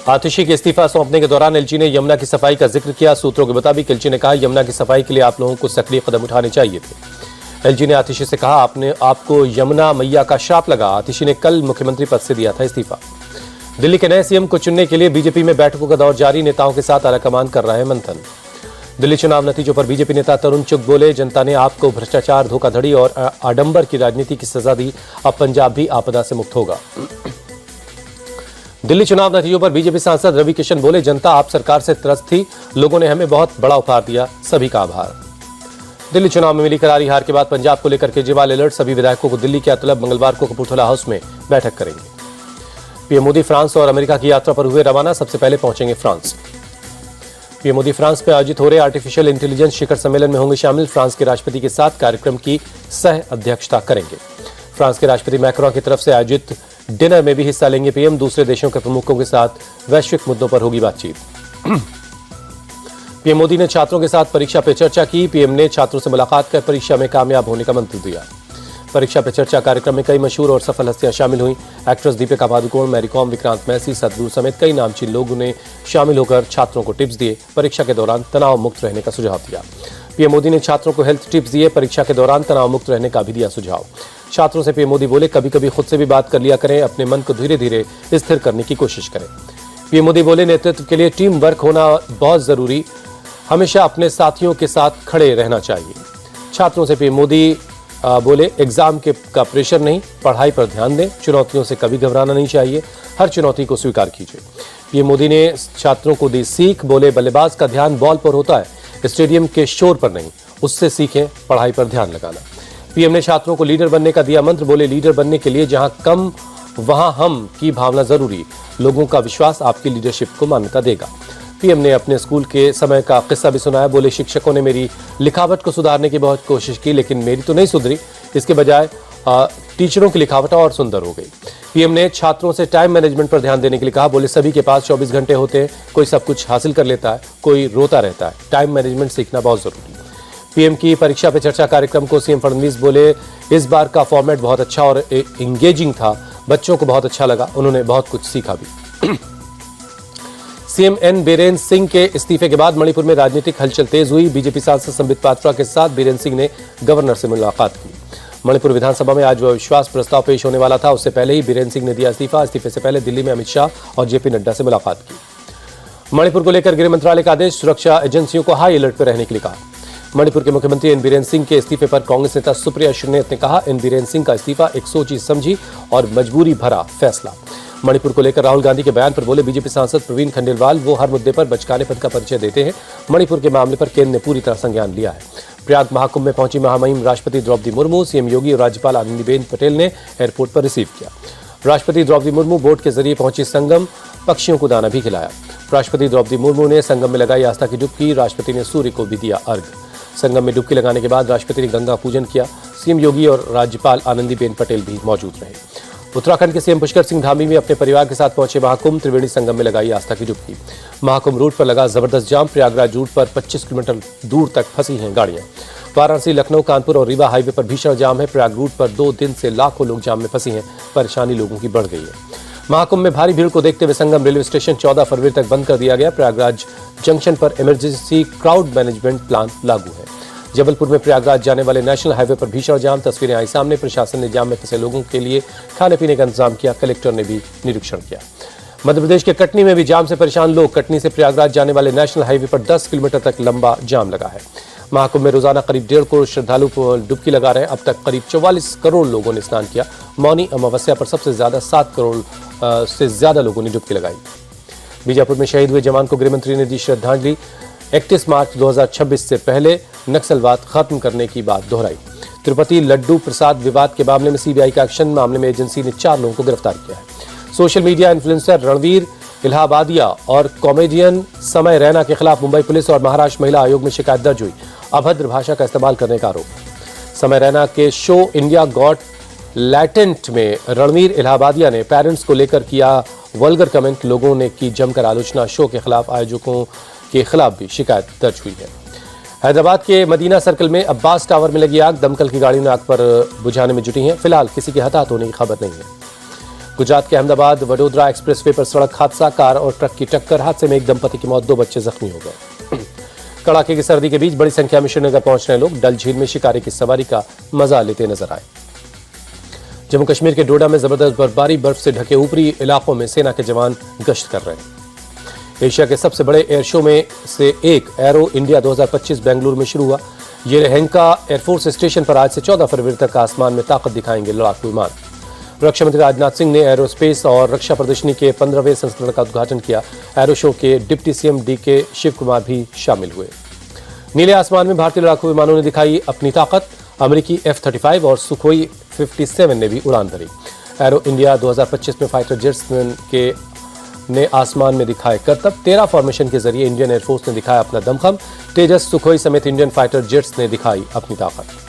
आतिशी के इस्तीफा सौंपने के दौरान एलजी ने यमुना की सफाई का जिक्र किया। सूत्रों के मुताबिक एलजी ने कहा, यमुना की सफाई के लिए आप लोगों को सक्रिय कदम उठाने चाहिए थे। एलजी ने आतिशी से कहा, आपको यमुना मैया का श्राप लगा। आतिशी ने कल मुख्यमंत्री पद से दिया था इस्तीफा। दिल्ली के नए सीएम को चुनने के लिए बीजेपी में बैठकों का दौर जारी। नेताओं के साथ आलाकमान कर रहे हैं मंथन। दिल्ली चुनाव नतीजों पर बीजेपी नेता तरुण चुग बोले, जनता ने आपको भ्रष्टाचार, धोखाधड़ी और आडंबर की राजनीति की सजा दी। अब पंजाब भी आपदा से मुक्त होगा। दिल्ली चुनाव नतीजों पर बीजेपी सांसद रवि किशन बोले, जनता आप सरकार से त्रस्त थी। लोगों ने हमें बहुत बड़ा उपहार दिया। सभी का आभार। दिल्ली चुनाव में मिली करारी हार के बाद पंजाब को लेकर केजरीवाल अलर्ट। सभी विधायकों को दिल्ली के तलब मंगलवार को कपूरथला हाउस में बैठक करेंगे। पीएम मोदी फ्रांस और अमेरिका की यात्रा पर हुए रवाना। सबसे पहले पहुंचेंगे फ्रांस। पीएम मोदी फ्रांस में आयोजित हो रहे आर्टिफिशियल इंटेलिजेंस शिखर सम्मेलन में होंगे शामिल। फ्रांस के राष्ट्रपति के साथ कार्यक्रम की सह अध्यक्षता करेंगे। फ्रांस के राष्ट्रपति मैक्रों की तरफ से आयोजित डिनर में भी हिस्सा लेंगे पीएम। दूसरे देशों के प्रमुखों के साथ वैश्विक मुद्दों पर होगी बातचीत। पीएम मोदी ने छात्रों के साथ परीक्षा पे चर्चा की। पीएम ने छात्रों से मुलाकात कर परीक्षा में कामयाब होने का मंत्र दिया। परीक्षा पे चर्चा कार्यक्रम में कई मशहूर और सफल हस्तियां शामिल हुई। एक्ट्रेस दीपिका पादुकोण, मैरी कॉम, विक्रांत मैसी, सदगुरु समेत कई नामचीन लोगों ने शामिल होकर छात्रों को टिप्स दिए। परीक्षा के दौरान तनाव मुक्त रहने का सुझाव दिया। पीएम मोदी ने छात्रों को हेल्थ टिप्स दिए। परीक्षा के दौरान तनाव मुक्त रहने का भी दिया सुझाव। छात्रों से पीएम मोदी बोले, कभी कभी खुद से भी बात कर लिया करें। अपने मन को धीरे धीरे स्थिर करने की कोशिश करें। पीएम मोदी बोले, नेतृत्व के लिए टीम वर्क होना बहुत जरूरी। हमेशा अपने साथियों के साथ खड़े रहना चाहिए। छात्रों से पीएम मोदी बोले, एग्जाम का प्रेशर नहीं, पढ़ाई पर ध्यान दें। चुनौतियों से कभी घबराना नहीं चाहिए। हर चुनौती को स्वीकार कीजिए। पीएम मोदी ने छात्रों को दी सीख। बोले, बल्लेबाज का ध्यान बॉल पर होता है, स्टेडियम के शोर पर नहीं। उससे सीखें पढ़ाई पर ध्यान लगाना। पीएम ने छात्रों को लीडर बनने का दिया मंत्र। बोले, लीडर बनने के लिए जहां कम वहां हम की भावना जरूरी। लोगों का विश्वास आपकी लीडरशिप को मान्यता देगा। पीएम ने अपने स्कूल के समय का किस्सा भी सुनाया। बोले, शिक्षकों ने मेरी लिखावट को सुधारने की बहुत कोशिश की, लेकिन मेरी तो नहीं सुधरी। इसके बजाय टीचरों की लिखावट और सुंदर हो गई। पीएम ने छात्रों से टाइम मैनेजमेंट पर ध्यान देने के लिए कहा। बोले, सभी के पास 24 घंटे होते हैं। कोई सब कुछ हासिल कर लेता है, कोई रोता रहता है। टाइम मैनेजमेंट सीखना बहुत जरूरी है। पीएम की परीक्षा पे चर्चा कार्यक्रम को सीएम फडणवीस बोले, इस बार का फॉर्मेट बहुत अच्छा और एंगेजिंग था। बच्चों को बहुत अच्छा लगा। उन्होंने बहुत कुछ सीखा भी। सीएम एन बीरेन सिंह के इस्तीफे के बाद मणिपुर में राजनीतिक हलचल तेज हुई। बीजेपी सांसद संबित पात्रा के साथ बीरेन सिंह ने गवर्नर से मुलाकात की। मणिपुर विधानसभा में आज विश्वास प्रस्ताव पेश होने वाला था। उससे पहले ही बीरेन सिंह ने दिया इस्तीफा। इस्तीफे से पहले दिल्ली में अमित शाह और जेपी नड्डा से मुलाकात की। मणिपुर को लेकर गृह मंत्रालय का आदेश। सुरक्षा एजेंसियों को हाई अलर्ट पर रहने के लिए कहा। मणिपुर के मुख्यमंत्री एन बीरेन सिंह के इस्तीफे पर कांग्रेस नेता सुप्रिया श्रीनेत ने कहा, एन बीरेन सिंह का इस्तीफा एक सोची समझी और मजबूरी भरा फैसला। मणिपुर को लेकर राहुल गांधी के बयान पर बोले बीजेपी सांसद प्रवीण खंडेलवाल, वो हर मुद्दे पर बचकाने पद का परिचय देते हैं। मणिपुर के मामले पर केंद्र ने पूरी तरह संज्ञान लिया है। प्रयाग महाकुंभ में पहुंची महामहिम राष्ट्रपति द्रौपदी मुर्मू, सीएम योगी और राज्यपाल आनंदीबेन पटेल ने एयरपोर्ट पर रिसीव किया। राष्ट्रपति द्रौपदी मुर्मू बोट के जरिए पहुंची संगम, पक्षियों को दाना भी खिलाया। राष्ट्रपति द्रौपदी मुर्मू ने संगम में लगाई आस्था की डुबकी। राष्ट्रपति ने सूर्य को भी दिया अर्घ। संगम में डुबकी लगाने के बाद राष्ट्रपति ने गंगा पूजन किया। सीएम योगी और राज्यपाल आनंदीबेन पटेल भी मौजूद रहे। उत्तराखंड के सीएम पुष्कर सिंह धामी में अपने परिवार के साथ पहुंचे महाकुंभ। त्रिवेणी संगम में लगाई आस्था की डुबकी। महाकुंभ रूट पर लगा जबरदस्त जाम। प्रयागराज रूट पर 25 किलोमीटर दूर तक फंसी हैं गाड़ियां। वाराणसी, लखनऊ, कानपुर और रीवा हाईवे पर भीषण जाम है। प्रयाग रूट पर 2 दिन से लाखों लोग जाम में फंसी हैं। परेशानी लोगों की बढ़ गई है। महाकुंभ में भारी भीड़ को देखते हुए संगम रेलवे स्टेशन 14 फरवरी तक बंद कर दिया गया। प्रयागराज जंक्शन पर इमरजेंसी क्राउड मैनेजमेंट प्लान लागू है। जबलपुर में प्रयागराज जाने वाले नेशनल हाईवे पर भीषण जाम। तस्वीरें आई सामने। प्रशासन ने जाम में फंसे लोगों के लिए खाने पीने का इंतजाम किया। कलेक्टर ने भी निरीक्षण किया। मध्य प्रदेश के कटनी में भी जाम से परेशान लोग। कटनी से प्रयागराज जाने वाले नेशनल हाईवे पर 10 किलोमीटर तक लंबा जाम लगा है। महाकुंभ में रोजाना करीब 1.5 करोड़ श्रद्धालु डुबकी लगा रहे हैं। अब तक करीब 44 करोड़ लोगों ने स्नान किया। मौनी अमावस्या पर सबसे ज्यादा 7 करोड़ से ज्यादा लोगों ने डुबकी लगाई। बीजापुर में शहीद हुए जवान को गृहमंत्री ने दी श्रद्धांजलि। 31 मार्च 2026 से पहले नक्सलवाद खत्म करने की बात दोहराई। तिरुपति लड्डू प्रसाद विवाद के मामले में सीबीआई का एक्शन। मामले में एजेंसी ने 4 लोगों को गिरफ्तार किया है। Social media influencer Ranveer Allahbadia और कॉमेडियन समय रैना के खिलाफ मुंबई पुलिस और महाराष्ट्र महिला आयोग में शिकायत दर्ज हुई। अभद्र भाषा का इस्तेमाल करने का आरोप। समय रैना के शो इंडिया गॉट लैटेंट में रणवीर इलाहाबादिया ने पेरेंट्स को लेकर किया वल्गर कमेंट। लोगों ने की जमकर आलोचना। शो के खिलाफ आयोजकों के खिलाफ भी शिकायत दर्ज हुई है। हैदराबाद के मदीना सर्कल में अब्बास टावर में लगी आग। दमकल की गाड़ियों ने आग पर बुझाने में जुटी हैं। फिलहाल किसी के हताहत होने की खबर नहीं है। गुजरात के अहमदाबाद वडोदरा एक्सप्रेसवे पर सड़क हादसा, कार और ट्रक की टक्कर, हादसे में एक दंपति की मौत, 2 बच्चे जख्मी हो गए। कड़ाके की सर्दी के बीच बड़ी संख्या में श्रीनगर पहुंच रहे लोग डल झील में शिकारी की सवारी का मजा लेते नजर आए। जम्मू कश्मीर के डोडा में जबरदस्त बर्फबारी, बर्फ से ढके ऊपरी इलाकों में सेना के जवान गश्त कर रहे हैं। एशिया के सबसे बड़े एयर शो में से एक एरो इंडिया 2025 बेंगलुरु में शुरू हुआ। ये लहंगा एयरफोर्स स्टेशन पर आज से 14 फरवरी तक आसमान में ताकत दिखाएंगे लड़ाकू विमान। रक्षा मंत्री राजनाथ सिंह ने एरोस्पेस और रक्षा प्रदर्शनी के 15वें संस्करण का उद्घाटन किया। एरो शो के deputy CM DK Shivakumar भी शामिल हुए। नीले आसमान में भारतीय लड़ाकू विमानों ने दिखाई अपनी ताकत। अमेरिकी F-35 और सुखोई 57 ने भी उड़ान भरी। एरो इंडिया 2025 में फाइटर जेट्स ने आसमान में दिखाए करतब। 13 फॉर्मेशन के जरिए इंडियन एयरफोर्स ने दिखाया अपना दमखम। तेजस, सुखोई समेत इंडियन फाइटर जेट्स ने दिखाई अपनी ताकत।